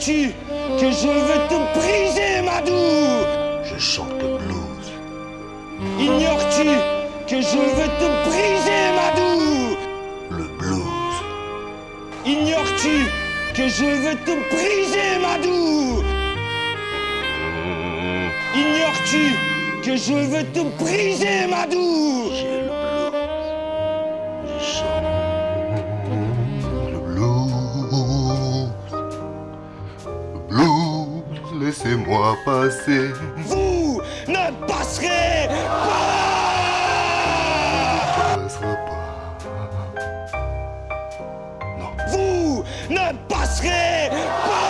Ignores-tu que je veux te briser, Madou? Je chante le blues. Ignores-tu que je veux te briser, Madou? Le blues. Ignores-tu que je veux te briser, Madou? Ignores-tu que je veux te briser, Madou? J'ai le blues. Je chante le blues. Le blues, laissez-moi passer. Vous ne passerez pas! Ça passera pas. Non. Vous ne passerez pas!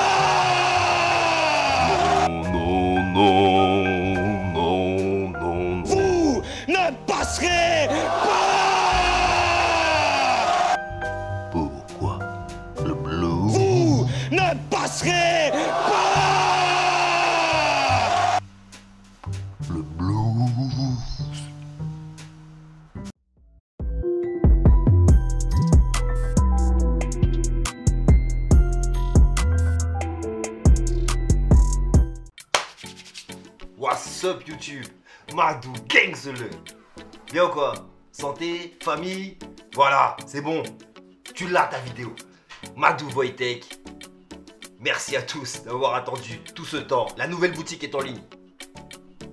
Non, non, non, non. Vous ne passerez pas! Pourquoi le blues? Vous ne passerez pas! Le blues. What's up YouTube? Madou Gangz-le. Bien ou quoi? Santé, famille, voilà, c'est bon. Tu l'as ta vidéo. Madou Wojtek. Merci à tous d'avoir attendu tout ce temps. La nouvelle boutique est en ligne.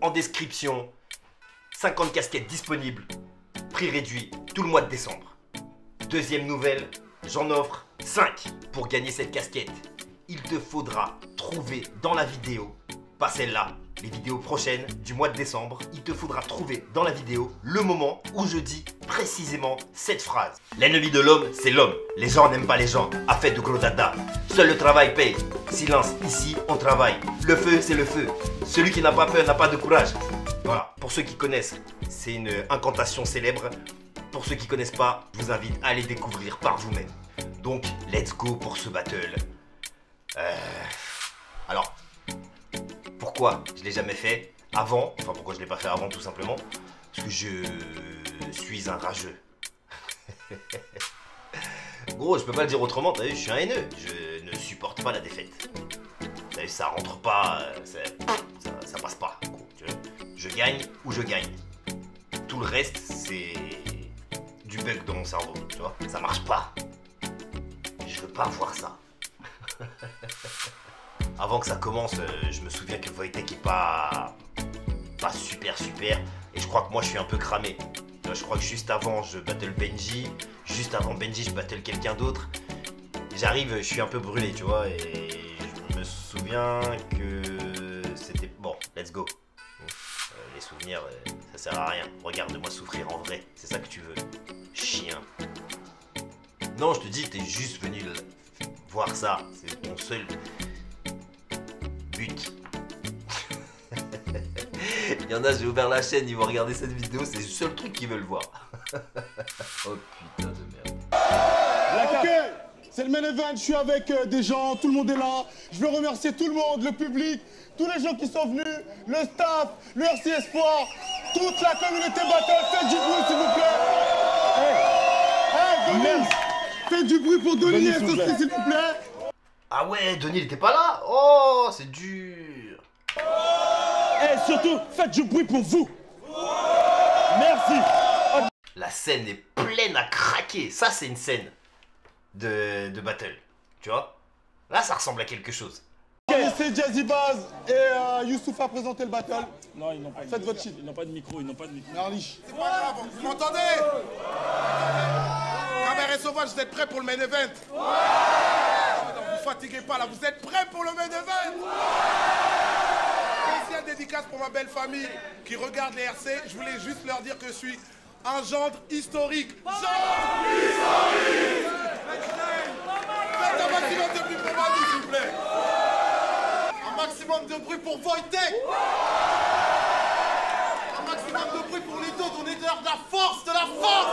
En description, 50 casquettes disponibles. Prix réduit tout le mois de décembre. Deuxième nouvelle, j'en offre 5 pour gagner cette casquette. Il te faudra trouver dans la vidéo, pas celle-là, les vidéos prochaines du mois de décembre, il te faudra trouver dans la vidéo le moment où je dis précisément cette phrase. L'ennemi de l'homme, c'est l'homme. Les gens n'aiment pas les gens. Affaire de gros dada. Seul le travail paye. Silence, ici, on travaille. Le feu, c'est le feu. Celui qui n'a pas peur n'a pas de courage. Voilà, pour ceux qui connaissent, c'est une incantation célèbre. Pour ceux qui connaissent pas, je vous invite à aller découvrir par vous-même. Donc, let's go pour ce battle. Alors, pourquoi je l'ai jamais fait avant? Enfin, pourquoi je l'ai pas fait avant, tout simplement parce que je suis un rageux. Gros, je peux pas le dire autrement, t'as vu, je suis un haineux. Je ne supporte pas la défaite. T'as vu, ça rentre pas, ça passe pas. Gros, tu vois. Je gagne ou je gagne. Tout le reste, c'est du bug dans mon cerveau, tu vois. Ça marche pas. Je veux pas voir ça. Avant que ça commence, je me souviens que Wojtek est pas super. Et je crois que moi je suis un peu cramé. Je crois que juste avant je battle Benji. Juste avant Benji je battle quelqu'un d'autre. J'arrive, je suis un peu brûlé, tu vois. Et je me souviens que c'était... Bon, let's go. Les souvenirs, ça sert à rien. Regarde-moi souffrir en vrai. C'est ça que tu veux. Chien. Non, je te dis, t'es juste venu voir ça. C'est ton seul but. Il y en a, j'ai ouvert la chaîne, ils vont regarder cette vidéo, c'est le seul truc qu'ils veulent voir. Oh putain de merde. Ok, c'est le main event, je suis avec des gens, tout le monde est là. Je veux remercier tout le monde, le public, tous les gens qui sont venus, le staff, le RC Espoir, toute la communauté battle. Faites du bruit s'il vous plaît. Hey, Denis, faites du bruit pour Denis et Sophie s'il vous plaît. Ah ouais, Denis il était pas là. Oh, c'est dur. Et surtout, faites du bruit pour vous! Merci! La scène est pleine à craquer. Ça, c'est une scène de battle. Tu vois? Là, ça ressemble à quelque chose. C'est Jazzy Baz et Youssouf a présenté le battle. Non, ils n'ont pas, Faites votre shit. Ils n'ont pas de micro, ils n'ont pas de micro. Merlich. C'est pas grave, vous m'entendez? Caméra sauvage, vous êtes prêts pour le main event? Ouais! Non, vous fatiguez pas là, vous êtes prêts pour le main event? Spéciale dédicace pour ma belle famille qui regarde les RC. Je voulais juste leur dire que je suis un gendre historique. Gendre historique! Faites un maximum de bruit pour moi, s'il vous plaît. Un maximum de bruit pour Wojtek. Un maximum de bruit pour les deux, on est de la force, de la force.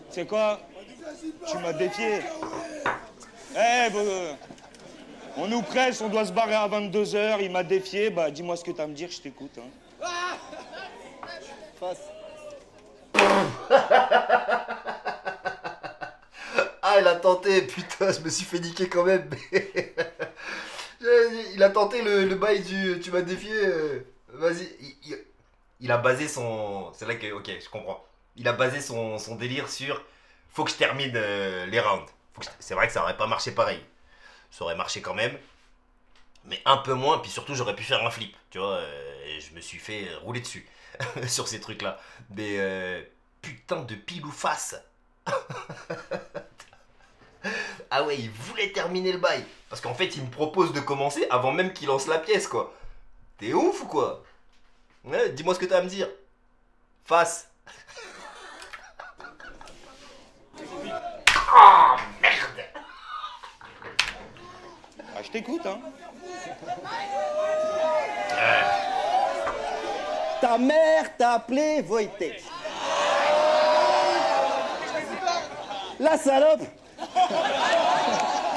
C'est quoi? Tu m'as défié. Eh, on nous presse, on doit se barrer à 22 h. Il m'a défié. Bah, dis-moi ce que t'as à me dire, je t'écoute. Hein. Face. Ah, il a tenté, putain, je me suis fait niquer quand même. Il a tenté le bail du tu m'as défié. Vas-y. Il a basé son. C'est là que. Ok, je comprends. Il a basé son délire sur. Faut que je termine les rounds. C'est vrai que ça aurait pas marché pareil. Ça aurait marché quand même. Mais un peu moins, puis surtout j'aurais pu faire un flip. Tu vois, je me suis fait rouler dessus sur ces trucs-là. Mais putain de pile ou face. Ah ouais, il voulait terminer le bail. Parce qu'en fait, il me propose de commencer avant même qu'il lance la pièce, quoi. T'es ouf ou quoi? Ouais, dis-moi ce que t'as à me dire. Face. Oh, merde. Ah, je t'écoute, hein. Ta mère t'a appelé Wojtek. La salope.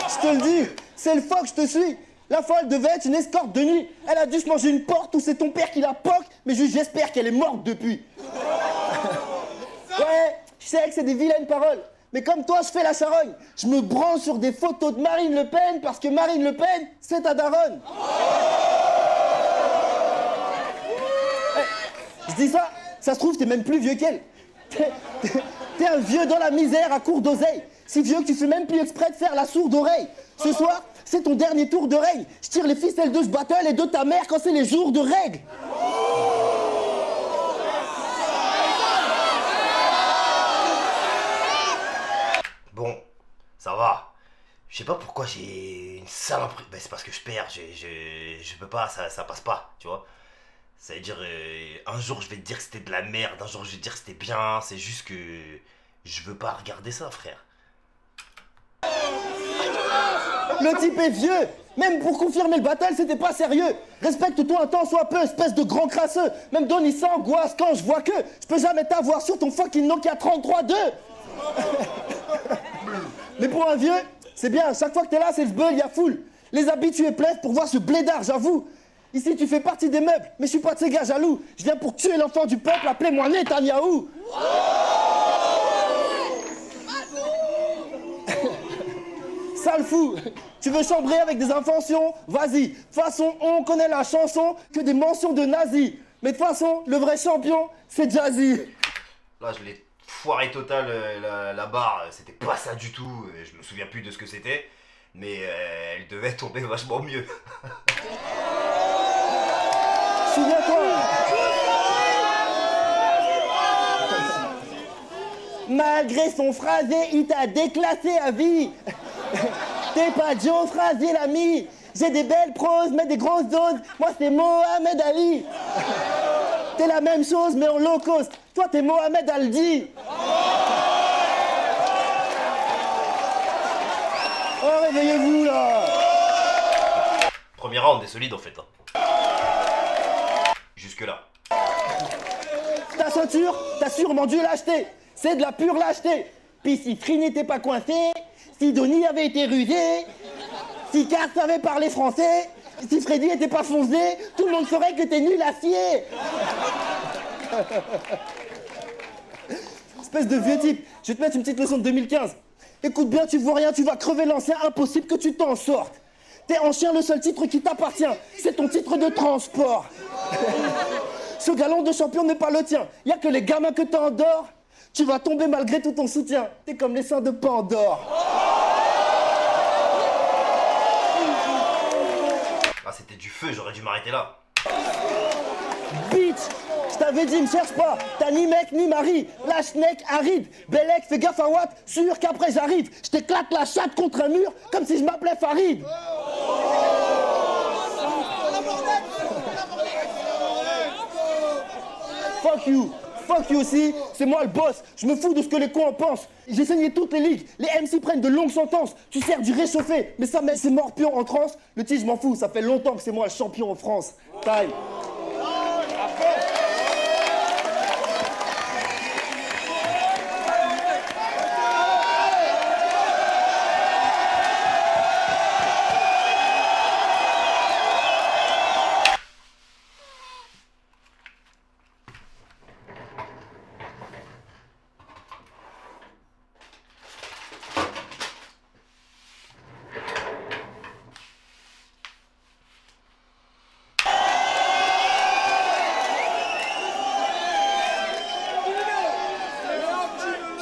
Je te le dis, c'est le fois que je te suis. La fois, elle devait être une escorte de nuit. Elle a dû se manger une porte ou c'est ton père qui la poque, mais juste j'espère qu'elle est morte depuis. Ouais, je sais que c'est des vilaines paroles. Mais comme toi, je fais la charogne. Je me branche sur des photos de Marine Le Pen parce que Marine Le Pen, c'est ta daronne. Je dis ça, ça se trouve, t'es même plus vieux qu'elle. T'es un vieux dans la misère à court d'oseille. Si vieux que tu fais même plus exprès de faire la sourde oreille. Ce soir, c'est ton dernier tour de règne. Je tire les ficelles de ce battle et de ta mère quand c'est les jours de règle. Bon, ça va. Je sais pas pourquoi j'ai une sale impression. Ben, c'est parce que je perds. Je peux pas, ça passe pas, tu vois. Ça veut dire, un jour je vais te dire que c'était de la merde, un jour je vais te dire que c'était bien. C'est juste que je veux pas regarder ça, frère. Le type est vieux. Même pour confirmer le battle, c'était pas sérieux. Respecte-toi un temps soit peu, espèce de grand crasseux. Même Donny s'angoisse quand je vois que je peux jamais t'avoir sur ton fucking Nokia 33.2. Mais pour un vieux, c'est bien. Chaque fois que t'es là, c'est le beul, y'a foule. Les habitués plaisent pour voir ce blédard, j'avoue. Ici, tu fais partie des meubles, mais je suis pas de ces gars jaloux. Je viens pour tuer l'enfant du peuple, appelez-moi Netanyahou. Sale fou. Tu veux chambrer avec des inventions? Vas-y. De toute façon, on connaît la chanson que des mentions de nazis. Mais de toute façon, le vrai champion, c'est Jazzy. Là, je l'ai foiré total, la barre. C'était pas ça du tout. Je me souviens plus de ce que c'était. Mais elle devait tomber vachement mieux. Souviens-toi. Malgré son phrasé, il t'a déclassé à vie. T'es pas Joe Phrasé, l'ami. J'ai des belles proses, mais des grosses doses. Moi, c'est Mohamed Ali. T'es la même chose, mais en low cost. Toi, t'es Mohamed Aldi. Oh, réveillez-vous, là. Premier round est solide, en fait. Hein. Jusque-là. Ta ceinture, t'as sûrement dû l'acheter. C'est de la pure lâcheté. Puis si Free n'était pas coincé, si Donny avait été rusé, si Cart savait parler français, si Freddy était pas foncé, tout le monde saurait que t'es nul à scier. Espèce de vieux type, je vais te mettre une petite leçon de 2015. Écoute bien, tu vois rien, tu vas crever l'ancien, impossible que tu t'en sortes. T'es en chien, le seul titre qui t'appartient, c'est ton titre de transport. Ce galon de champion n'est pas le tien, y a que les gamins que t'endors. Tu vas tomber malgré tout ton soutien, t'es comme les seins de Pandore. Ah, c'était du feu, j'aurais dû m'arrêter là. Bitch, je t'avais dit, me cherche pas, t'as ni mec ni mari, lâche neck aride, Bellec, fais gaffe à Watt, sûr qu'après j'arrive, je t'éclate la chatte contre un mur, comme si je m'appelais Farid. Fuck you aussi, c'est moi le boss, je me fous de ce que les cons en pensent. J'ai saigné toutes les ligues, les MC prennent de longues sentences, tu sers du réchauffé, mais ça met c'est morpion en transe. Le tige, je m'en fous, ça fait longtemps que c'est moi le champion en France. Time.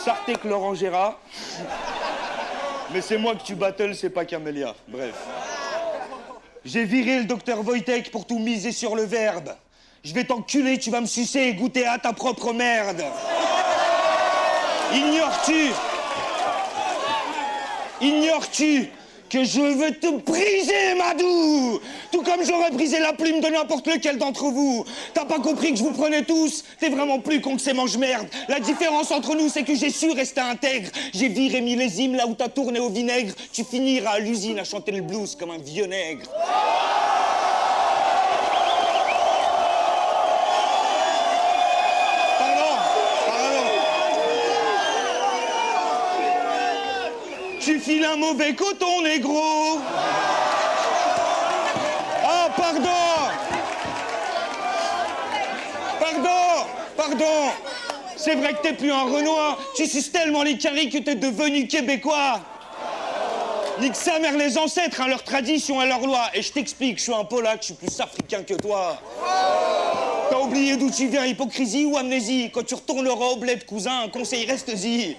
Sartek Laurent Gérard. Mais c'est moi que tu battles, c'est pas Camélia. Bref. J'ai viré le docteur Wojtek pour tout miser sur le verbe. Je vais t'enculer, tu vas me sucer et goûter à ta propre merde. Ignores-tu que je veux te briser, Madou? Tout comme j'aurais brisé la plume de n'importe lequel d'entre vous. T'as pas compris que je vous prenais tous? T'es vraiment plus con que ces mange-merde. La différence entre nous, c'est que j'ai su rester intègre. J'ai viré millésime là où t'as tourné au vinaigre. Tu finiras à l'usine à chanter le blues comme un vieux nègre. Tu files un mauvais coton, négro. Ah, pardon. C'est vrai que t'es plus un Renoir. Tu suces tellement les caries que t'es devenu québécois. Nique sa mère les ancêtres, hein, leur tradition et leur loi. Et je t'explique, je suis un Polac, je suis plus africain que toi. T'as oublié d'où tu viens, hypocrisie ou amnésie? Quand tu retourneras au bled, cousin, un conseil, reste-y.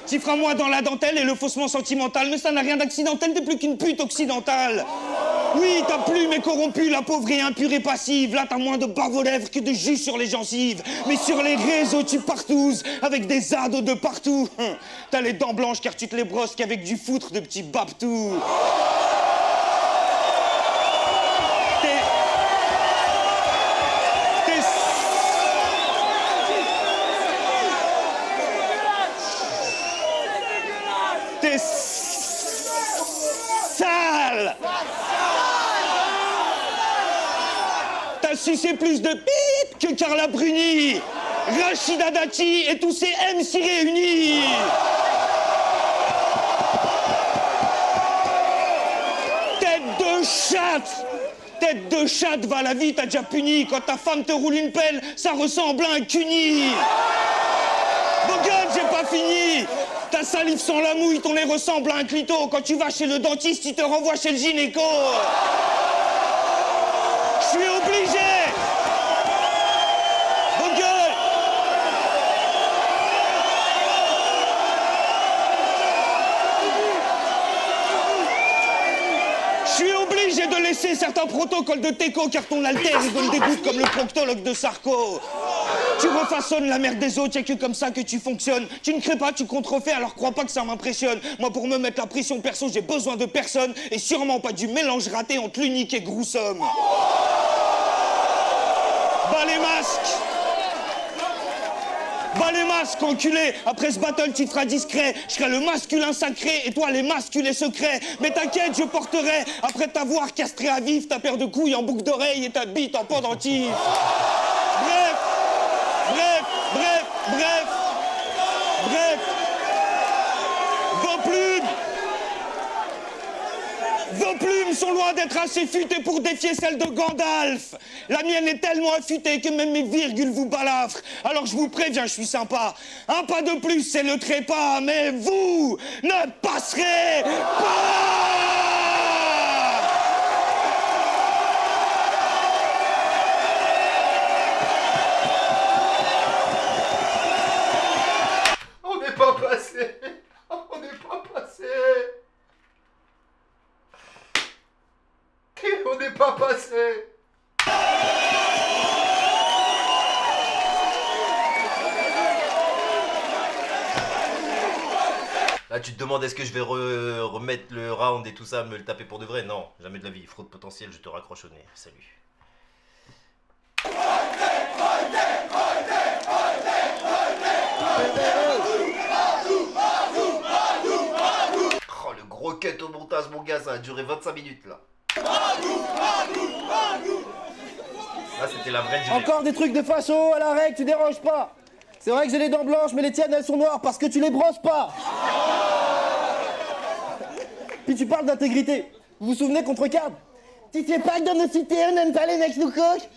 Tu feras moins dans la dentelle et le faussement sentimental, mais ça n'a rien d'accidentel, t'es plus qu'une pute occidentale. Oui, t'as plus mais corrompu, la pauvre et impure et passive. Là, t'as moins de barbe aux lèvres que de jus sur les gencives. Mais sur les réseaux, tu partouzes avec des ados de partout. T'as les dents blanches car tu te les brosses qu'avec du foutre de petits babtous. T'es sale. T'as sucé plus de pip que Carla Bruni, Rachida Dati et tous ces MC réunis. Tête de chatte, va la vie, t'as déjà puni. Quand ta femme te roule une pelle, ça ressemble à un cuni. Bon gueule, j'ai pas fini. Ta salive sans la mouille, ton nez ressemble à un clito. Quand tu vas chez le dentiste, il te renvoie chez le gynéco. Je suis obligé. Bon gueule. Je suis obligé de laisser certains protocoles de Teco car ton altère rigole des gouttes comme le proctologue de Sarko. Tu refaçonnes la merde des autres, y'a que comme ça que tu fonctionnes. Tu ne crées pas, tu contrefais, alors crois pas que ça m'impressionne. Moi, pour me mettre la pression perso, j'ai besoin de personne. Et sûrement pas du mélange raté entre l'unique et Groussomme. Bas les masques, enculé. Après ce battle, tu te feras discret. Je serai le masculin sacré et toi les masculés secrets. Mais t'inquiète, je porterai, après t'avoir castré à vif, ta paire de couilles en boucle d'oreille et ta bite en pendentif. Bref. Vos plumes sont loin d'être assez futées pour défier celles de Gandalf. La mienne est tellement affûtée que même mes virgules vous balafrent. Alors je vous préviens, je suis sympa. Un pas de plus, c'est le trépas, mais vous ne passerez pas. On n'est pas passé. Là tu te demandes est-ce que je vais remettre le round et tout ça, me le taper pour de vrai? Non, jamais de la vie. Fraude potentielle, je te raccroche au nez. Salut. Oh le gros cut au montage mon gars, ça a duré 25 minutes là. Là c'était la vraie durée. Encore des trucs de facho à la règle, tu déranges pas. C'est vrai que j'ai les dents blanches, mais les tiennes elles sont noires parce que tu les brosses pas. Puis tu parles d'intégrité. Vous vous souvenez contre Card? Tu sais pas que dans nos cités on n'aime pas les mecs nous coquent.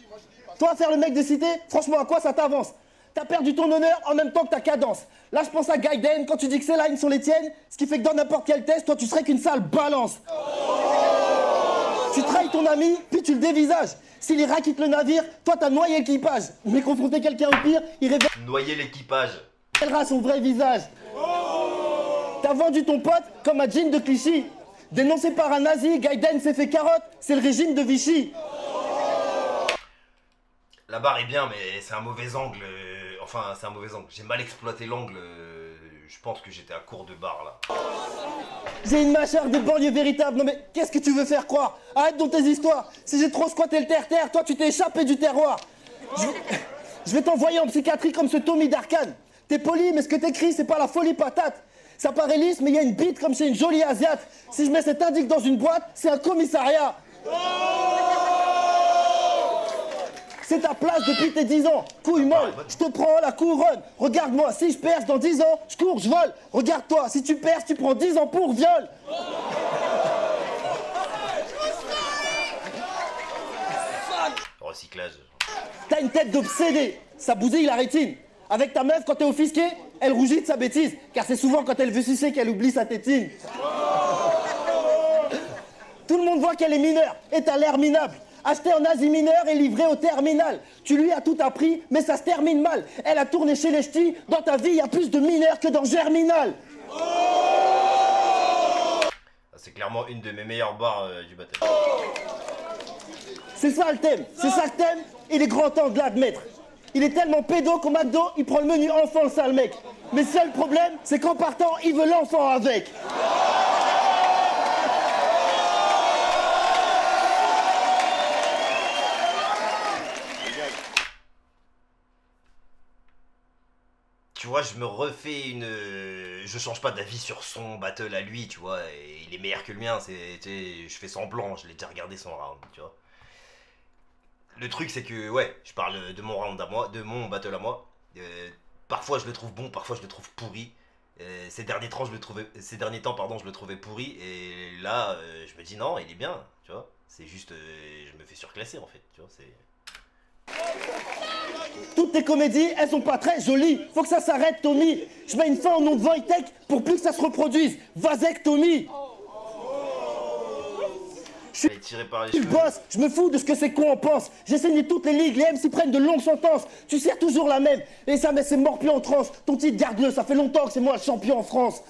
Toi faire le mec de cité, franchement à quoi ça t'avance? T'as perdu ton honneur en même temps que ta cadence. Là je pense à Gaiden quand tu dis que ces lines sont les tiennes, ce qui fait que dans n'importe quel test, toi tu serais qu'une sale balance. Tu trahis ton ami, puis tu le dévisages. Si l'Irak quitte le navire, toi t'as noyé l'équipage. Mais confronter quelqu'un au pire, il Noyer l'équipage. révélera son vrai visage. T'as vendu ton pote comme un jean de Clichy. Dénoncé par un nazi, Gaiden s'est fait carotte, c'est le régime de Vichy. La barre est bien, mais c'est un mauvais angle. Enfin, c'est un mauvais angle. J'ai mal exploité l'angle. Je pense que j'étais à court de barre là. J'ai une mâchoire de banlieue véritable. Non mais qu'est-ce que tu veux faire croire? Arrête dans tes histoires. Si j'ai trop squatté le terre-terre, toi tu t'es échappé du terroir. Je vais t'envoyer en psychiatrie comme ce Tommy d'Arkane. T'es poli, mais ce que t'écris, c'est pas la folie patate. Ça paraît lisse, mais il y a une bite comme chez une jolie asiate. Si je mets cet indique dans une boîte, c'est un commissariat. C'est ta place depuis tes 10 ans. Couille molle, je te prends la couronne. Regarde-moi, si je perce dans 10 ans, je cours, je vole. Regarde-toi, si tu perces, tu prends 10 ans pour viol. Recyclage. T'as une tête d'obsédé, ça bousille la rétine. Avec ta meuf, quand t'es offusqué, elle rougit de sa bêtise. Car c'est souvent quand elle veut sucer qu'elle oublie sa tétine. Tout le monde voit qu'elle est mineure et t'as l'air minable. Acheté en Asie mineure et livré au terminal. Tu lui as tout appris, mais ça se termine mal. Elle a tourné chez les ch'tis. Dans ta vie, il y a plus de mineurs que dans Germinal. C'est clairement une de mes meilleures barres du baptême. C'est ça le thème, c'est ça le thème. Il est grand temps de l'admettre. Il est tellement pédo qu'au McDo, il prend le menu enfant, le sale mec. Mais seul problème, c'est qu'en partant, il veut l'enfant avec. Tu vois, je me refais une... Je change pas d'avis sur son battle à lui, tu vois. Et il est meilleur que le mien, je fais semblant, je l'ai déjà regardé son round, tu vois. Le truc, c'est que, ouais, je parle de mon round à moi, de mon battle à moi. Parfois, je le trouve bon, parfois, je le trouve pourri. Ces derniers temps, je le trouvais pourri. Et là, je me dis, non, il est bien, tu vois. C'est juste, je me fais surclasser, en fait, tu vois, c'est... Toutes tes comédies, elles sont pas très jolies. Faut que ça s'arrête, Tommy. Je mets une fin au nom de Wojtek pour plus que ça se reproduise. Vasectomie. Je suis tiré par les Je cheveux. bosse, je me fous de ce que ces cons en pensent. J'ai saigné toutes les ligues, les MC prennent de longues sentences. Tu sers toujours la même. Et ça, mais c'est mort plus en transe. Ton titre, garde-le, ça fait longtemps que c'est moi le champion en France.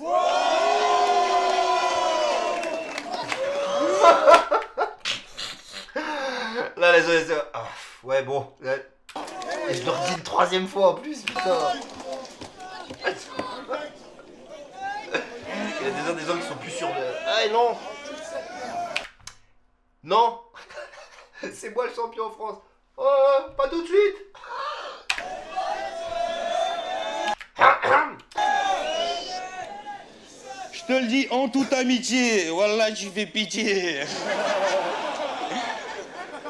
Là, les ouais, bon. Et je leur dis une troisième fois en plus, putain. Il y a des gens qui sont plus sûrs de... Ah non. Non. C'est moi le champion en France. Oh, pas tout de suite. Je te le dis en toute amitié, voilà, tu fais pitié.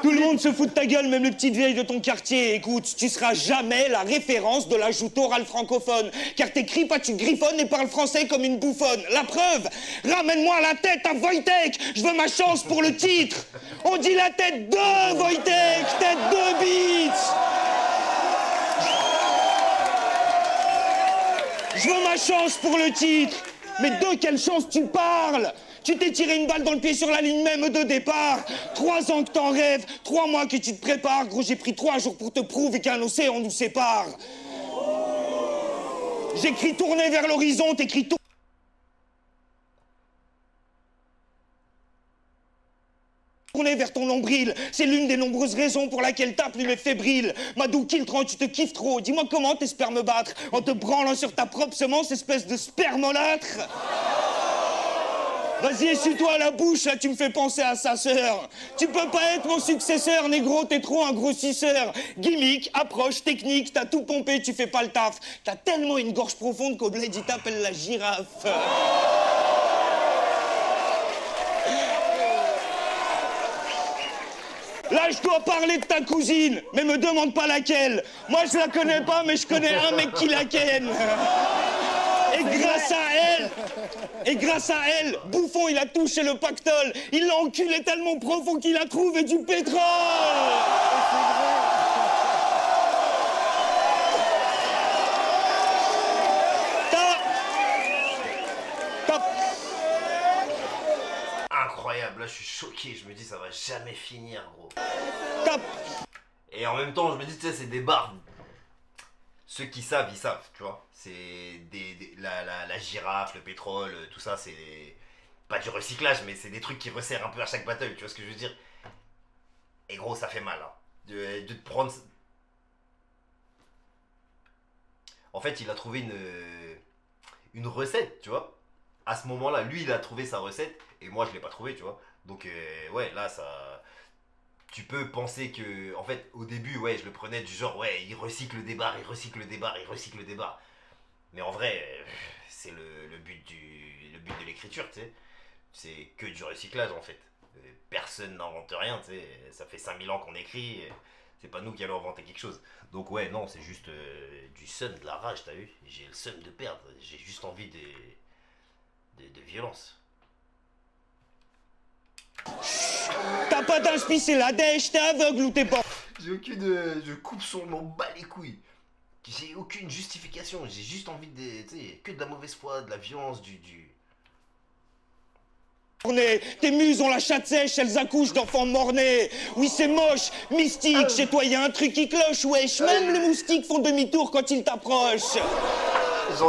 Tout le monde se fout de ta gueule, même les petites vieilles de ton quartier. Écoute, tu seras jamais la référence de la joute orale francophone. Car t'écris pas, tu griffonnes et parles français comme une bouffonne. La preuve, ramène-moi la tête à Wojtek. Je veux ma chance pour le titre. On dit la tête de Wojtek, tête de bite. Je veux ma chance pour le titre. Mais de quelle chance tu parles? Tu t'es tiré une balle dans le pied sur la ligne même de départ. 3 ans que t'en rêves, 3 mois que tu te prépares. Gros, j'ai pris 3 jours pour te prouver qu'un océan nous sépare. J'écris tourner vers l'horizon, t'écris tourner vers ton nombril. C'est l'une des nombreuses raisons pour laquelle ta plume est fébrile. Madou Kiltran, tu te kiffes trop. Dis-moi comment t'espères me battre en te branlant sur ta propre semence, espèce de spermolâtre. Vas-y, essuie-toi la bouche, là, tu me fais penser à sa sœur. Tu peux pas être mon successeur, négro, t'es trop un grossisseur. Gimmick, approche, technique, t'as tout pompé, tu fais pas le taf. T'as tellement une gorge profonde qu'au bled, il t'appelle la girafe. Là, je dois parler de ta cousine, mais me demande pas laquelle. Moi, je la connais pas, mais je connais un mec qui la ken. Et grâce à elle, Bouffon, il a touché le pactole. Il l'a enculé tellement profond qu'il a trouvé du pétrole. Incroyable, là là, je suis choqué. Je me dis, ça va jamais finir, gros. T'as- Et en même temps, je me dis, tu sais, c'est des bars. Ceux qui savent, ils savent, tu vois. C'est la girafe, le pétrole, tout ça, c'est pas du recyclage, mais c'est des trucs qui resserrent un peu à chaque battle, tu vois ce que je veux dire. Et gros, ça fait mal, hein. De te prendre... En fait, il a trouvé une recette, tu vois. À ce moment-là, lui, il a trouvé sa recette, et moi, je l'ai pas trouvé, tu vois. Donc, ouais, là, ça... Tu peux penser que, en fait, au début, ouais, je le prenais du genre, ouais, il recycle des barres, il recycle des barres, il recycle des barres. Mais en vrai, c'est le but de l'écriture, tu sais. C'est que du recyclage, en fait. Personne n'invente rien, tu sais. Ça fait 5000 ans qu'on écrit, c'est pas nous qui allons inventer quelque chose. Donc ouais, non, c'est juste du seum, de la rage, t'as vu. J'ai le seum de perdre, j'ai juste envie de violence. T'as pas d'inspi, c'est la dèche, t'es aveugle ou t'es pas... J'ai aucune... je coupe son... m'en bats les couilles. J'ai aucune justification, j'ai juste envie de... Tu sais, que de la mauvaise foi, de la violence, du... Tes muses ont la chatte sèche, elles accouchent d'enfants morts-nés. Oui, c'est moche, mystique, chez toi y a un truc qui cloche, wesh. Même les moustiques font demi-tour quand ils t'approchent.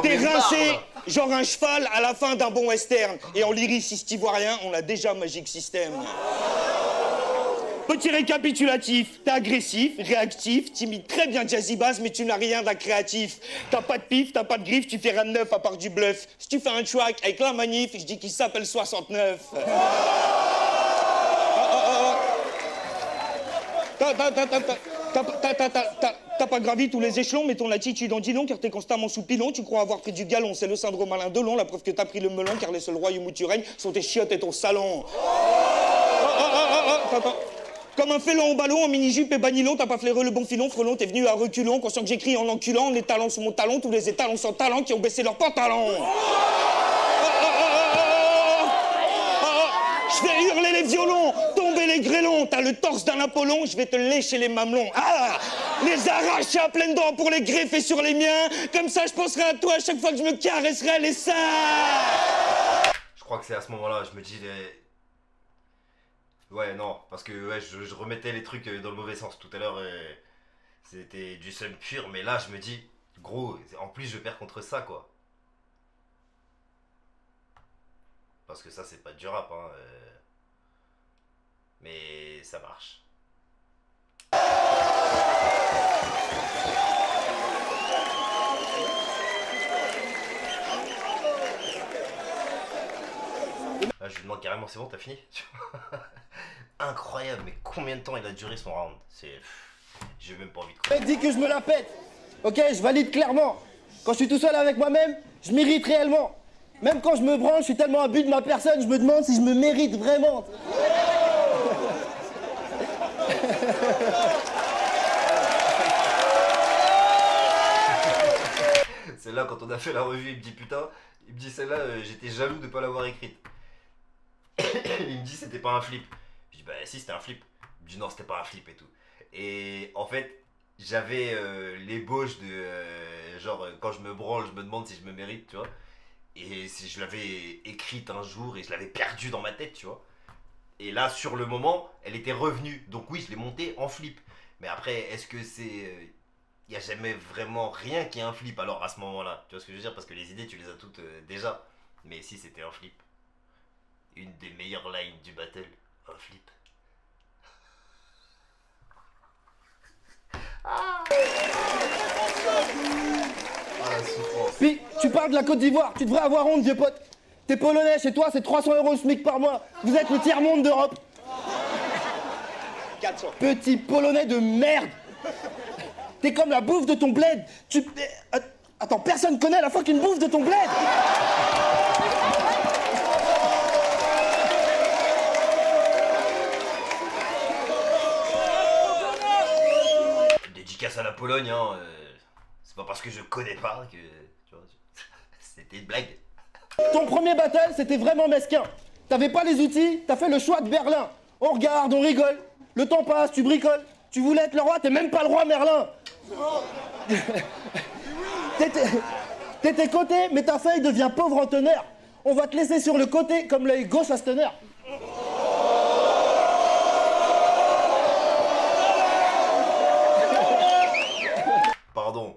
T'es rincé, genre un cheval à la fin d'un bon western. Et en lyriciste ivoirien, on a déjà Magic System. Petit récapitulatif, t'es agressif, réactif, timide, très bien jazzy bass, mais tu n'as rien d'un créatif. T'as pas de pif, t'as pas de griffe, tu fais rien de neuf à part du bluff. Si tu fais un track avec la manif, je dis qu'il s'appelle 69. T'as pas gravi tous les échelons, mais ton attitude en dit long, car t'es constamment sous pilon, tu crois avoir pris du galon, c'est le syndrome Alain Delon, la preuve que t'as pris le melon, car les seuls royaumes où tu règnes sont tes chiottes et ton salon. Comme un félon au ballon, en mini-jupe et banilon, t'as pas flairé le bon filon, frelon, t'es venu à reculons, conscient que j'écris en enculant, les talents sur mon talon, tous les étalons sans talent qui ont baissé leurs pantalons. Je vais hurler les violons, tomber les grêlons, t'as le torse d'un Apollon, je vais te lécher les mamelons. Ah, les arracher à pleines dents pour les greffer sur les miens, comme ça je penserai à toi à chaque fois que je me caresserai les seins. Je crois que c'est à ce moment-là, je me dis... Ouais, non, parce que ouais, je remettais les trucs dans le mauvais sens. Tout à l'heure, c'était du seum pur, mais là, je me dis, gros, en plus, je perds contre ça, quoi. Parce que ça, c'est pas du rap, hein. Mais ça marche. Là, je lui demande carrément, c'est bon, t'as fini? Incroyable, mais combien de temps il a duré son round? J'ai même pas envie de... Mec dit que je me la pète. Ok, je valide clairement. Quand je suis tout seul avec moi-même, je m'irrite réellement. Même quand je me branle, je suis tellement imbu de ma personne, je me demande si je me mérite vraiment. Celle-là, quand on a fait la revue, il me dit putain, il me dit celle-là, j'étais jaloux de pas l'avoir écrite. Il me dit c'était pas un flip. Je dis bah si, c'était un flip. Il me dit non, c'était pas un flip et tout. Et en fait, j'avais l'ébauche de genre quand je me branle, je me demande si je me mérite, tu vois. Et si je l'avais écrite un jour et je l'avais perdue dans ma tête, tu vois. Et là, sur le moment, elle était revenue. Donc oui, je l'ai montée en flip. Mais après, est-ce que c'est... Il n'y a jamais vraiment rien qui est un flip alors à ce moment-là. Tu vois ce que je veux dire? Parce que les idées, tu les as toutes déjà. Mais si c'était un flip. Une des meilleures lines du battle. Un flip. Ah, la souffrance. Puis, tu parles de la Côte d'Ivoire, tu devrais avoir honte, vieux pote. T'es polonais, chez toi, c'est 300 € le SMIC par mois. Vous êtes le tiers-monde d'Europe. 400. Petit polonais de merde. T'es comme la bouffe de ton bled. Attends, personne connaît la fucking bouffe de ton bled. Dédicace à la Pologne, hein. C'est pas parce que je connais pas que... Tu vois, c'était une blague. Ton premier battle, c'était vraiment mesquin. T'avais pas les outils, t'as fait le choix de Berlin. On regarde, on rigole. Le temps passe, tu bricoles. Tu voulais être le roi, t'es même pas le roi Merlin. T'étais coté, mais ta feuille devient pauvre en teneur. On va te laisser sur le côté comme l'œil gauche à Stunner. Pardon,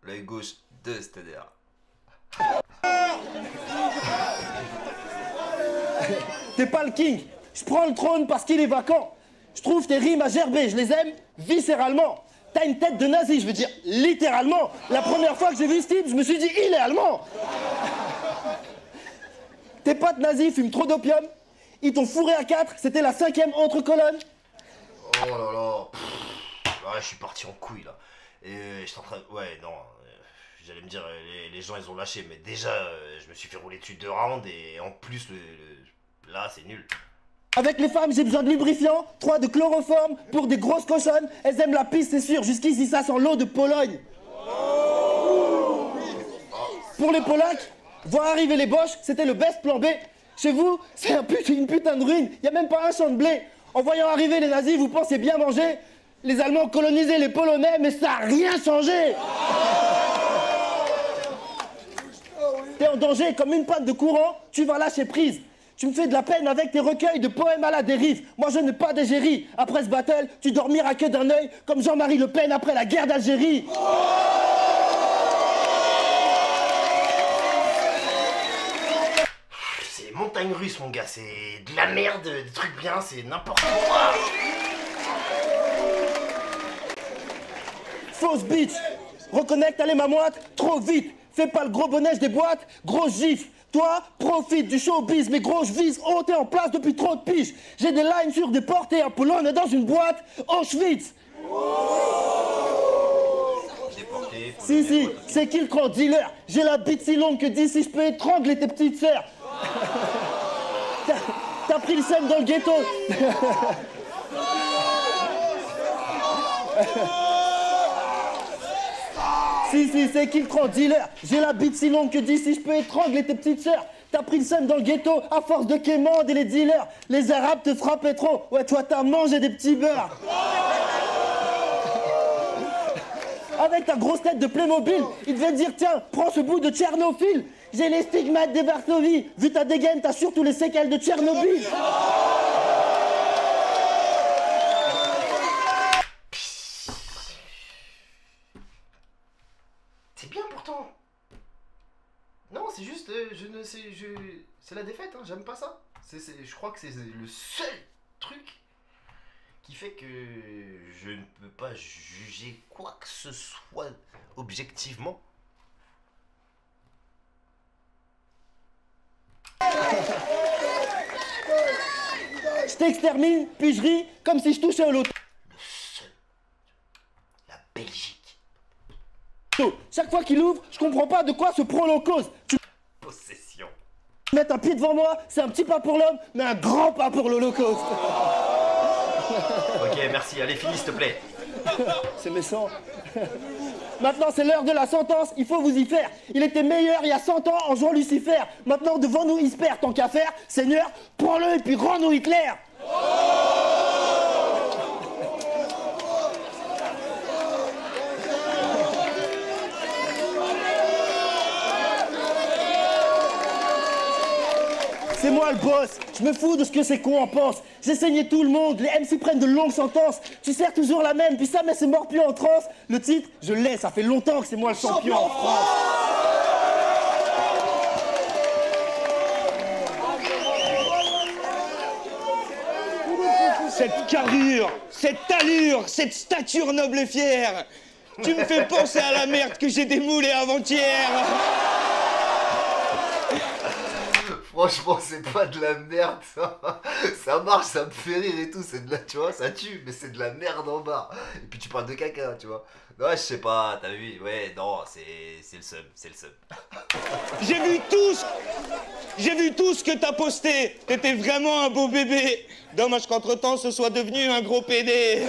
l'œil gauche de Stader. T'es pas le king. Je prends le trône parce qu'il est vacant. Je trouve tes rimes à gerber, je les aime viscéralement. T'as une tête de nazi, je veux dire littéralement. La première fois que j'ai vu ce type, je me suis dit, il est allemand. Tes potes nazis fument trop d'opium. Ils t'ont fourré à 4, c'était la 5e entre colonnes. Oh là là. Ouais, je suis parti en couille là. Et j'étais en train. Ouais, non. J'allais me dire, les gens ils ont lâché, mais déjà, je me suis fait rouler dessus 2 rounds et en plus, là, c'est nul. Avec les femmes, j'ai besoin de lubrifiant, 3 de chloroforme pour des grosses cochonnes. Elles aiment la pisse, c'est sûr. Jusqu'ici, ça sent l'eau de Pologne. Pour les Polacs, voir arriver les Boches, c'était le best plan B. Chez vous, c'est une putain de ruine. Y a même pas un champ de blé. En voyant arriver les nazis, vous pensez bien manger. Les Allemands colonisaient les Polonais, mais ça a rien changé. T'es en danger comme une panne de courant, tu vas lâcher prise. Tu me fais de la peine avec tes recueils de poèmes à la dérive. Moi je n'ai pas d'égérie. Après ce battle, tu dormiras que d'un œil, comme Jean-Marie Le Pen après la guerre d'Algérie. C'est les montagnes russes, mon gars. C'est de la merde, des trucs bien, c'est n'importe quoi. Fausse bitch. Reconnecte allez ma moite, trop vite. Fais pas le gros bonnet des boîtes, gros gif. Toi, profite du showbiz, mais gros, je vise haut, t'es en place depuis trop de piges. J'ai des lines sur des portes et un Pologne dans une boîte, Auschwitz. Déporté. Si, c'est qui le grand dealer? J'ai la bite si longue que d'ici je peux étrangler tes petites sœurs. T'as pris le seum dans le ghetto. Si, c'est qui le grand dealer? J'ai la bite si longue que d'ici je peux étrangler tes petites sœurs. T'as pris le seum dans le ghetto à force de quémande et les dealers. Les arabes te frappaient trop. Ouais, toi t'as mangé des petits beurres. Avec ta grosse tête de Playmobil, il devait te dire tiens, prends ce bout de Tchernobyl. J'ai les stigmates des Varsovie. Vu ta dégaine, t'as surtout les séquelles de Tchernobyl. C'est bien pourtant. Non, c'est juste, c'est la défaite, hein, j'aime pas ça. Je crois que c'est le seul truc qui fait que je ne peux pas juger quoi que ce soit objectivement. Je t'extermine, puis je ris comme si je touchais au loto. Le seul. La Belgique. Chaque fois qu'il ouvre, je comprends pas de quoi se prend l'holocauste. Tu Possession. mets un pied devant moi, c'est un petit pas pour l'homme, mais un grand pas pour l'holocauste. Ok, merci, allez, finis s'il te plaît. C'est méchant. Maintenant, c'est l'heure de la sentence, il faut vous y faire. Il était meilleur il y a 100 ans en jouant Lucifer. Maintenant, devant nous, il se perd. Tant qu'à faire, Seigneur, prends-le et puis rends-nous Hitler. C'est moi le boss, je me fous de ce que ces cons en pensent. J'ai saigné tout le monde, les MC prennent de longues sentences. Tu sers toujours la même, puis ça met ses morpions en transe. Le titre, je l'ai, ça fait longtemps que c'est moi le champion en France. Cette carrure, cette allure, cette stature noble et fière. Tu me fais penser à la merde que j'ai démoulée avant-hier. Franchement, c'est pas de la merde, ça. Ça marche, ça me fait rire et tout. C'est de la, tu vois, ça tue, mais c'est de la merde en bas. Et puis tu parles de caca, tu vois. Non, je sais pas, t'as vu, ouais, non, c'est le seum, c'est le seum. J'ai vu tout ce que t'as posté. T'étais vraiment un beau bébé. Dommage qu'entre-temps, ce soit devenu un gros pédé.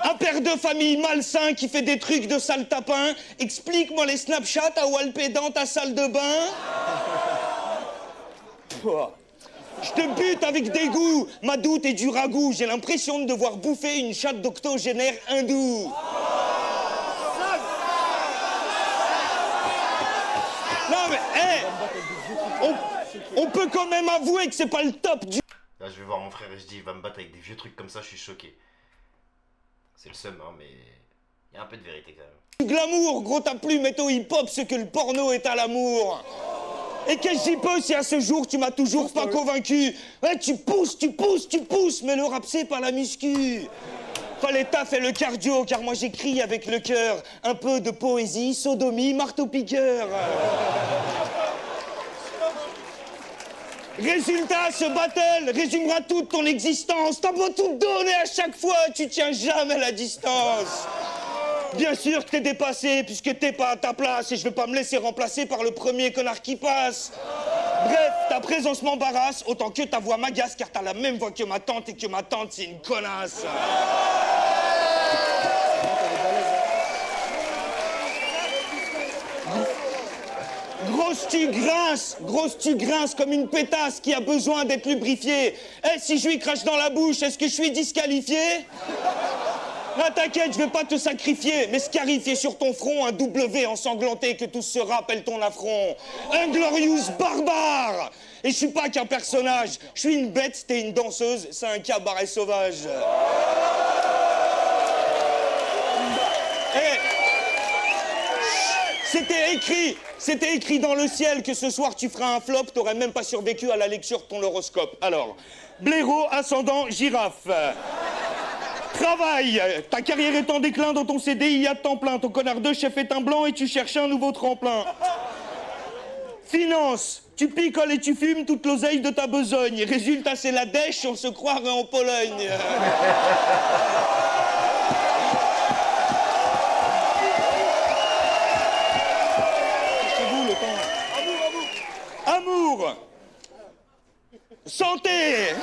Un père de famille malsain qui fait des trucs de sale tapin. Explique-moi les Snapchats à Walpé dans ta salle de bain. Je te bute avec dégoût. Ma doute est du ragoût. J'ai l'impression de devoir bouffer une chatte d'octogénaire hindou. Non mais, hé, on peut quand même avouer que c'est pas le top du... Là, je vais voir mon frère et je dis, il va me battre avec des vieux trucs comme ça, je suis choqué. C'est le seum, hein, mais Il y a un peu de vérité quand même. Du glamour, gros, t'as plus métaux hip-hop ce que le porno est à l'amour. Et qu'est-ce que j'y peux si à ce jour tu m'as toujours pas convaincu? Ouais, tu pousses, mais le rap c'est pas la muscu. Fallait taffer le cardio, car moi j'écris avec le cœur. Un peu de poésie, sodomie, marteau-piqueur. Résultat, ce battle résumera toute ton existence. T'as beau tout donner à chaque fois, tu tiens jamais la distance. Bien sûr que t'es dépassé, puisque t'es pas à ta place, et je vais pas me laisser remplacer par le premier connard qui passe. Bref, ta présence m'embarrasse, autant que ta voix m'agace, car t'as la même voix que ma tante, et que ma tante, c'est une connasse. Grosse tu grinces comme une pétasse qui a besoin d'être lubrifiée. Eh, si je lui crache dans la bouche, est-ce que je suis disqualifié? Ah, t'inquiète, je vais pas te sacrifier, mais scarifier sur ton front un W ensanglanté que tous se rappellent ton affront. Inglorious barbare. Et je suis pas qu'un personnage, je suis une bête, t'es une danseuse, c'est un cabaret sauvage. Eh, c'était écrit dans le ciel que ce soir tu feras un flop, t'aurais même pas survécu à la lecture de ton horoscope. Alors, blaireau, ascendant, girafe. Travail, ta carrière est en déclin, dans ton CDI à temps plein, ton connard de chef est un blanc et tu cherches un nouveau tremplin. Finance, tu picoles et tu fumes toute l'oseille de ta besogne. Résultat, c'est la dèche, on se croirait en Pologne. Amour, santé.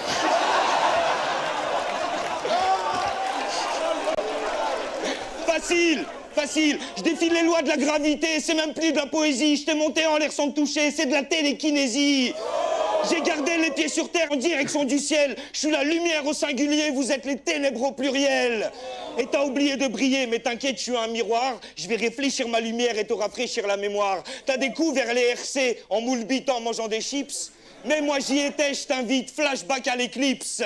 Facile, je défie les lois de la gravité, c'est même plus de la poésie, je t'ai monté en l'air sans te toucher, c'est de la télékinésie. J'ai gardé les pieds sur terre en direction du ciel, je suis la lumière au singulier, vous êtes les ténèbres au pluriel. Et t'as oublié de briller, mais t'inquiète, je suis un miroir, je vais réfléchir ma lumière et te rafraîchir la mémoire. T'as découvert les RC en moule bite en mangeant des chips, mais moi j'y étais, je t'invite, flashback à l'éclipse.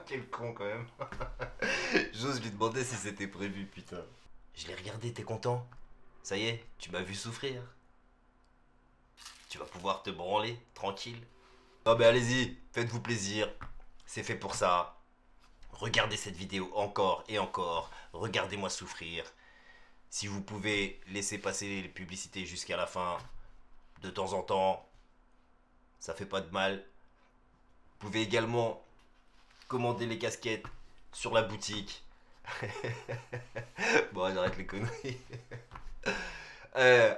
Quel con quand même. J'ose lui demander si c'était prévu, putain. Je l'ai regardé, t'es content? Ça y est, tu m'as vu souffrir. Tu vas pouvoir te branler, tranquille. Non mais allez-y, faites-vous plaisir. C'est fait pour ça. Regardez cette vidéo encore et encore. Regardez-moi souffrir. Si vous pouvez laisser passer les publicités jusqu'à la fin, de temps en temps, ça fait pas de mal. Vous pouvez également commander les casquettes sur la boutique. Bon, j'arrête les conneries.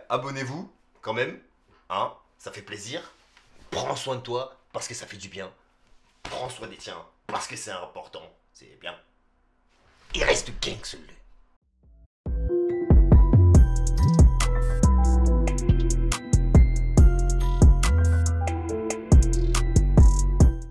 Abonnez-vous quand même, hein, ça fait plaisir. Prends soin de toi parce que ça fait du bien. Prends soin des tiens parce que c'est important, c'est bien. Et reste gangster.